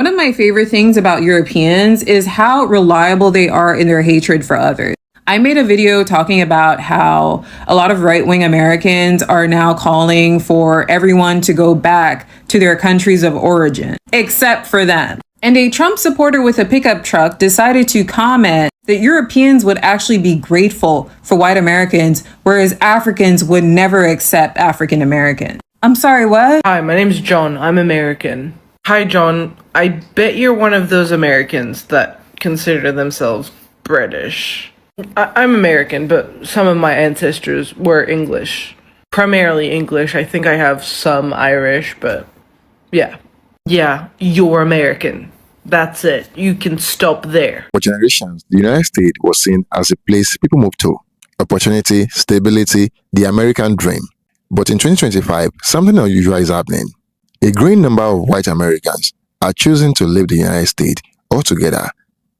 One of my favorite things about Europeans is how reliable they are in their hatred for others. I made a video talking about how a lot of right-wing Americans are now calling for everyone to go back to their countries of origin, except for them. And a Trump supporter with a pickup truck decided to comment that Europeans would actually be grateful for white Americans, whereas Africans would never accept African Americans. I'm sorry, what? Hi, my name's John. I'm American. Hi, John. I bet you're one of those Americans that consider themselves British. I'm American, but some of my ancestors were English. Primarily English. I think I have some Irish, but yeah. Yeah, you're American. That's it. You can stop there. For generations, the United States was seen as a place people move to. Opportunity, stability, the American dream. But in 2025, something unusual is happening. A growing number of white Americans are choosing to leave the United States altogether,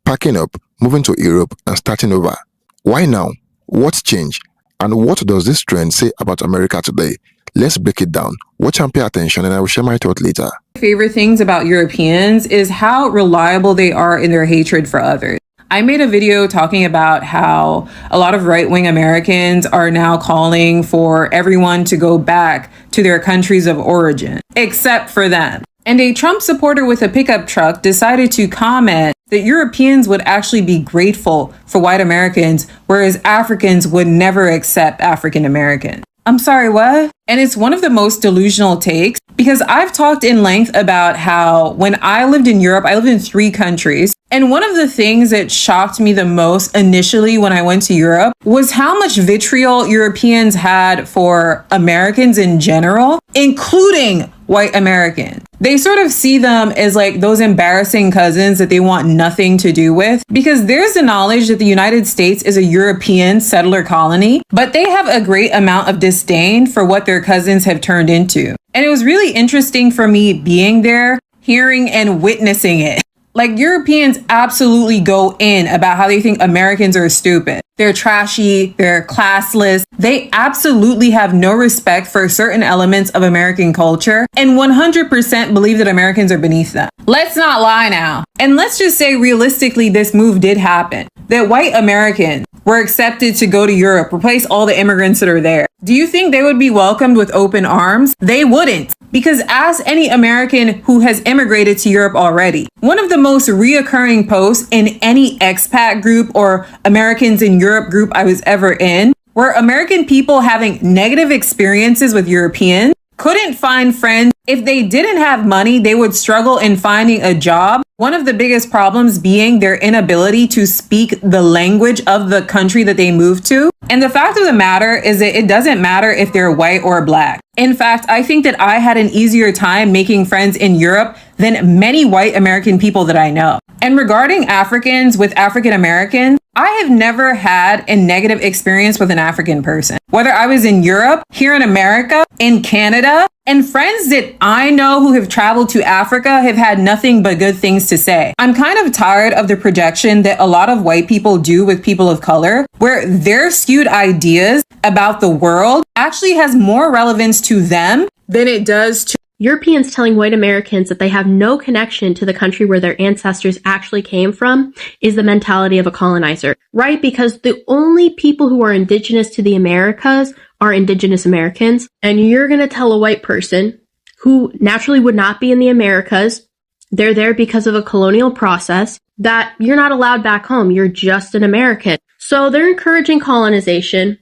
packing up, moving to Europe, and starting over. Why now? What's changed? And what does this trend say about America today? Let's break it down. Watch and pay attention, and I will share my thought later. Favorite things about Europeans is how reliable they are in their hatred for others. I made a video talking about how a lot of right-wing Americans are now calling for everyone to go back to their countries of origin, except for them. And a Trump supporter with a pickup truck decided to comment that Europeans would actually be grateful for white Americans, whereas Africans would never accept African Americans. I'm sorry, what? And it's one of the most delusional takes because I've talked in length about how when I lived in Europe, I lived in 3 countries. And one of the things that shocked me the most initially when I went to Europe was how much vitriol Europeans had for Americans in general, including white Americans. They sort of see them as like those embarrassing cousins that they want nothing to do with because there's the knowledge that the United States is a European settler colony, but they have a great amount of disdain for what their cousins have turned into. And it was really interesting for me being there, hearing and witnessing it. Like, Europeans absolutely go in about how they think Americans are stupid. They're trashy, they're classless. They absolutely have no respect for certain elements of American culture and 100% believe that Americans are beneath them. Let's not lie now. And let's just say realistically this move did happen. That white Americans were accepted to go to Europe, replace all the immigrants that are there. Do you think they would be welcomed with open arms? They wouldn't. Because ask any American who has immigrated to Europe already. One of the most reoccurring posts in any expat group or Americans in Europe group I was ever in were American people having negative experiences with Europeans, couldn't find friends. If they didn't have money, they would struggle in finding a job. One of the biggest problems being their inability to speak the language of the country that they moved to. And the fact of the matter is that it doesn't matter if they're white or black. In fact, I think that I had an easier time making friends in Europe than many white American people that I know. And regarding Africans with African Americans, I have never had a negative experience with an African person. Whether I was in Europe, here in America, in Canada, and friends that I know who have traveled to Africa have had nothing but good things to say. I'm kind of tired of the projection that a lot of white people do with people of color, where their skewed ideas about the world actually has more relevance to them than it does to Europeans telling white Americans that they have no connection to the country where their ancestors actually came from is the mentality of a colonizer, right? Because the only people who are indigenous to the Americas are indigenous Americans. And you're going to tell a white person who naturally would not be in the Americas, they're there because of a colonial process, that you're not allowed back home. You're just an American. So they're encouraging colonization,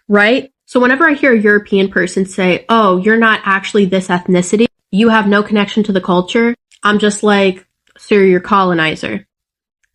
right? So whenever I hear a European person say, oh, you're not actually this ethnicity, you have no connection to the culture, I'm just like, sir, you're a colonizer.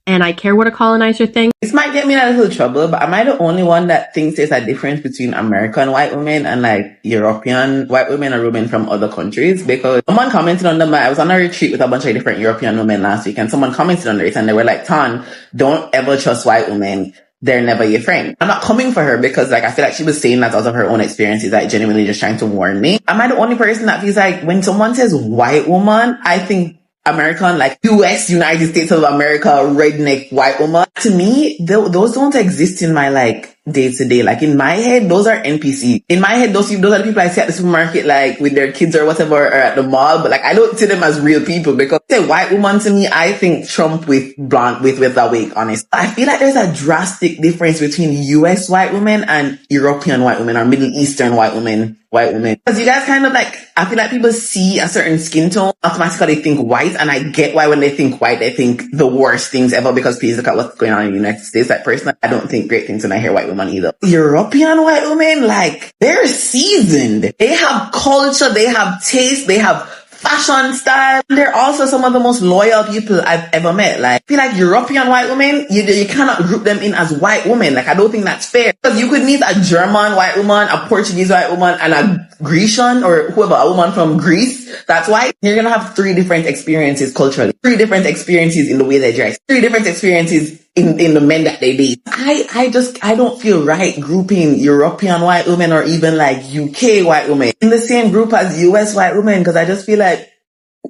And I care what a colonizer thinks. This might get me in a little trouble, but am I the only one that thinks there's a difference between American white women and like European white women or women from other countries? Because someone commented on I was on a retreat with a bunch of different European women last week, and someone commented on it and they were like, Tan, don't ever trust white women. They're never your friend. I'm not coming for her because like I feel like she was saying that out of her own experiences, like genuinely just trying to warn me. Am I the only person that feels like when someone says white woman, I think American, like United States of America, redneck white woman? To me, those don't exist in my like day to day. Like in my head, those are NPCs. In my head, those are the people I see at the supermarket, like with their kids or whatever, or at the mall. But like, I don't see them as real people, because say white woman to me, I think Trump with blonde, with a wig, honest. I feel like there's a drastic difference between US white women and European white women, or Middle Eastern white women. Because you guys kind of like, I feel like people see a certain skin tone, automatically they think white, and I get why when they think white, they think the worst things ever, because please look at what's going on in the United States. Like personally, I don't think great things when I hear white women either. European white women, like, they're seasoned. They have culture, they have taste, they have fashion style. They're also some of the most loyal people I've ever met. Like, I feel like European white women, you cannot group them in as white women. Like, I don't think that's fair. Because you could meet a German white woman, a Portuguese white woman, and a Grecian, or whoever, a woman from Greece that's white. You're gonna have 3 different experiences culturally. 3 different experiences in the way they dress. 3 different experiences in the men that they date. I don't feel right grouping European white women, or even like UK white women, in the same group as US white women, because I just feel like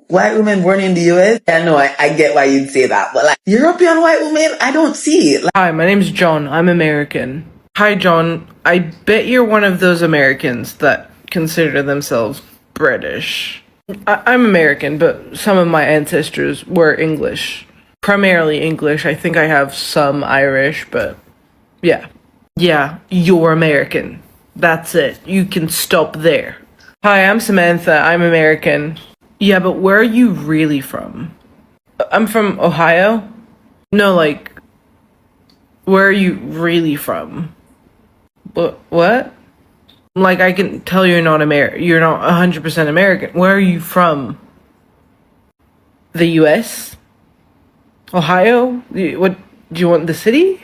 white women born in the US, I know I get why you'd say that, but like European white women, I don't see it. Like, Hi, my name's John. I'm American. Hi, John. I bet you're one of those Americans that consider themselves British. I'm American, but some of my ancestors were English. Primarily English. I think I have some Irish, but yeah. Yeah, you're American. That's it. You can stop there. Hi, I'm Samantha. I'm American. Yeah, but where are you really from? I'm from Ohio? No, like, where are you really from? What? Like, I can tell you're not you're not 100% American. Where are you from? The US? Ohio? What, do you want the city?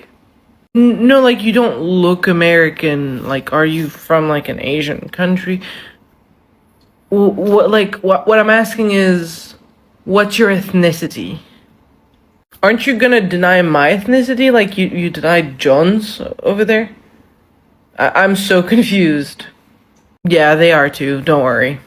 No, like, you don't look American. Like, are you from, like, an Asian country? What I'm asking is, what's your ethnicity? Aren't you gonna deny my ethnicity like you denied John's over there? I'm so confused. Yeah, they are too, don't worry.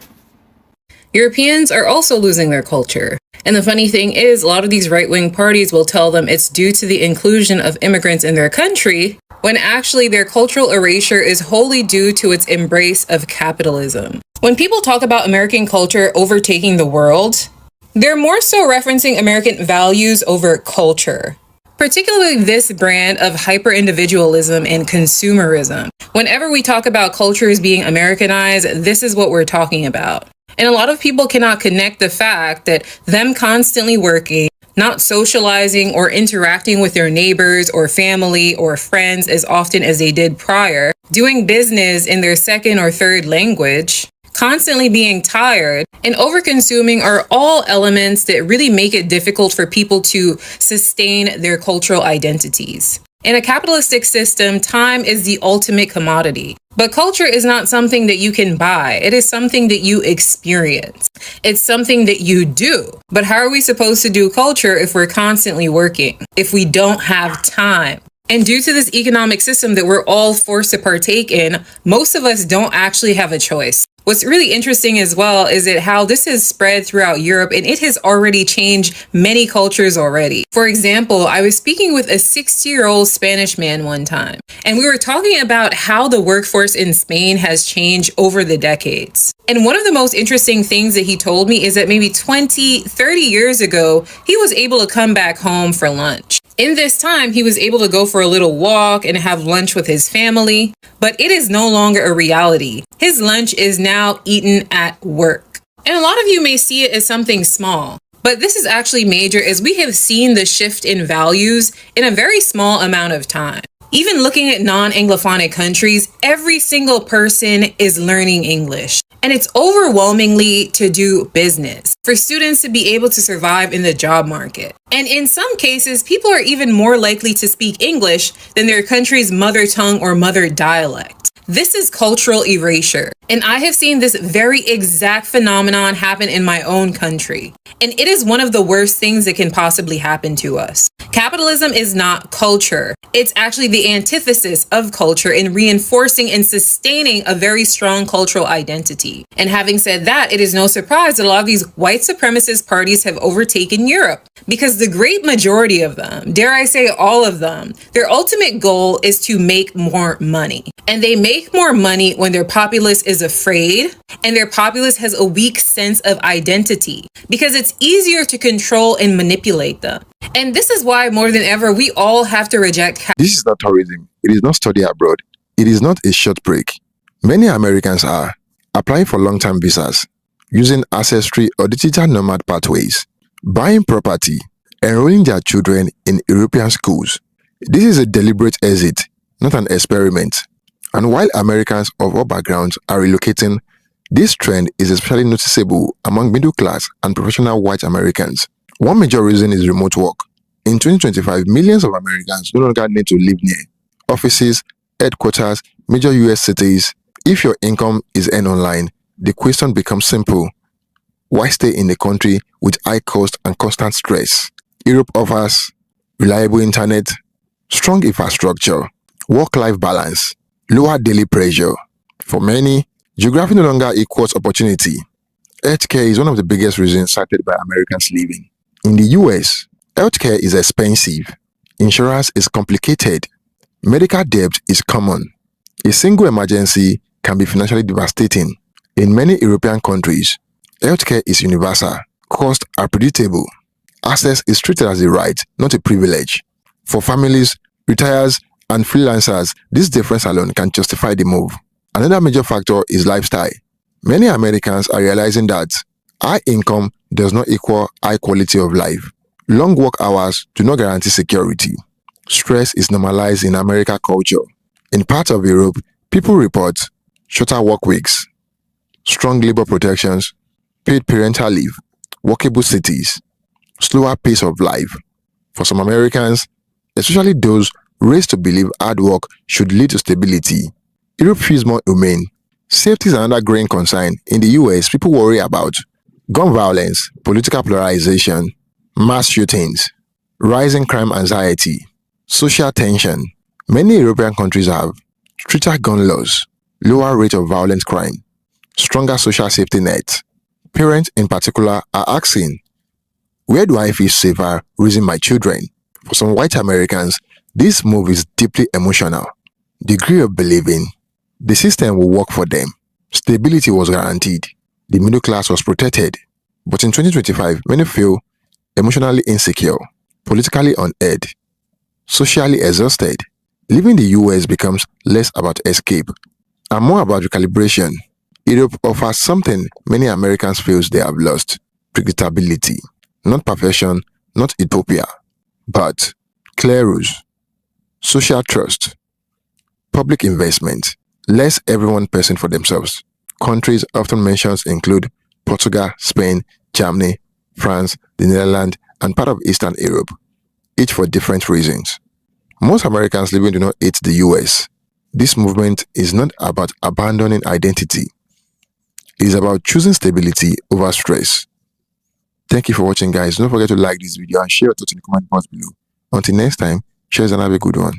Europeans are also losing their culture. And the funny thing is, a lot of these right-wing parties will tell them it's due to the inclusion of immigrants in their country, when actually their cultural erasure is wholly due to its embrace of capitalism. When people talk about American culture overtaking the world, they're more so referencing American values over culture, particularly this brand of hyper-individualism and consumerism. Whenever we talk about cultures being Americanized, this is what we're talking about. And a lot of people cannot connect the fact that them constantly working, not socializing or interacting with their neighbors or family or friends as often as they did prior, doing business in their second or third language, constantly being tired, and overconsuming are all elements that really make it difficult for people to sustain their cultural identities. In a capitalistic system, time is the ultimate commodity. But culture is not something that you can buy. It is something that you experience. It's something that you do. But how are we supposed to do culture if we're constantly working, if we don't have time? And due to this economic system that we're all forced to partake in, most of us don't actually have a choice. What's really interesting as well is that how this has spread throughout Europe, and it has already changed many cultures already. For example, I was speaking with a 60-year-old Spanish man one time, and we were talking about how the workforce in Spain has changed over the decades. And one of the most interesting things that he told me is that maybe 20, 30 years ago, he was able to come back home for lunch. In this time, he was able to go for a little walk and have lunch with his family, but it is no longer a reality. His lunch is now eaten at work. And a lot of you may see it as something small, but this is actually major, as we have seen the shift in values in a very small amount of time. Even looking at non-Anglophonic countries, every single person is learning English. And it's overwhelmingly to do business, for students to be able to survive in the job market. And in some cases, people are even more likely to speak English than their country's mother tongue or mother dialect. This is cultural erasure. And I have seen this very exact phenomenon happen in my own country. And it is one of the worst things that can possibly happen to us. Capitalism is not culture. It's actually the antithesis of culture in reinforcing and sustaining a very strong cultural identity. And having said that, it is no surprise that a lot of these white supremacist parties have overtaken Europe, because the great majority of them, dare I say all of them, their ultimate goal is to make more money. And they make more money when their populace is afraid and their populace has a weak sense of identity, because it's easier to control and manipulate them. And this is why more than ever, we all have to reject. This is not tourism. It is not study abroad. It is not a short break. Many Americans are applying for long-term visas, using ancestry or digital nomad pathways, buying property, enrolling their children in European schools. This is a deliberate exit, not an experiment. And while Americans of all backgrounds are relocating, this trend is especially noticeable among middle-class and professional white Americans. One major reason is remote work. In 2025, millions of Americans no longer need to live near offices, headquarters, major US cities. If your income is earned online, the question becomes simple. Why stay in a country with high cost and constant stress? Europe offers reliable internet, strong infrastructure, work-life balance, lower daily pressure. For many, geography no longer equals opportunity. Healthcare is one of the biggest reasons cited by Americans leaving. In the US, healthcare is expensive, insurance is complicated, medical debt is common. A single emergency can be financially devastating. In many European countries, healthcare is universal, costs are predictable, access is treated as a right, not a privilege. For families, retirees, and freelancers, this difference alone can justify the move. Another major factor is lifestyle. Many Americans are realizing that high income does not equal high quality of life. Long work hours do not guarantee security. Stress is normalized in American culture. In parts of Europe, people report shorter work weeks, strong labor protections, paid parental leave, workable cities, slower pace of life. For some Americans, especially those raised to believe hard work should lead to stability, Europe feels more humane. Safety is another growing concern. In the US, people worry about gun violence, political polarization, mass shootings, rising crime anxiety, social tension. Many European countries have stricter gun laws, lower rate of violent crime, stronger social safety nets. Parents in particular are asking, where do I feel safer raising my children? For some white Americans, this move is deeply emotional. The degree of believing the system will work for them. Stability was guaranteed. The middle class was protected. But in 2025, many feel emotionally insecure, politically unheard, socially exhausted. Leaving the US becomes less about escape and more about recalibration. Europe offers something many Americans feel they have lost: predictability. Not perfection, not utopia, but clear rules, social trust, public investment, less everyone person for themselves. Countries often mentioned include Portugal, Spain, Germany, France, the Netherlands, and part of Eastern Europe, each for different reasons. Most Americans living do not hate the US. This movement is not about abandoning identity. It is about choosing stability over stress. Thank you for watching, guys. Don't forget to like this video and share your thoughts in the comment box below. Until next time, cheers and have a good one.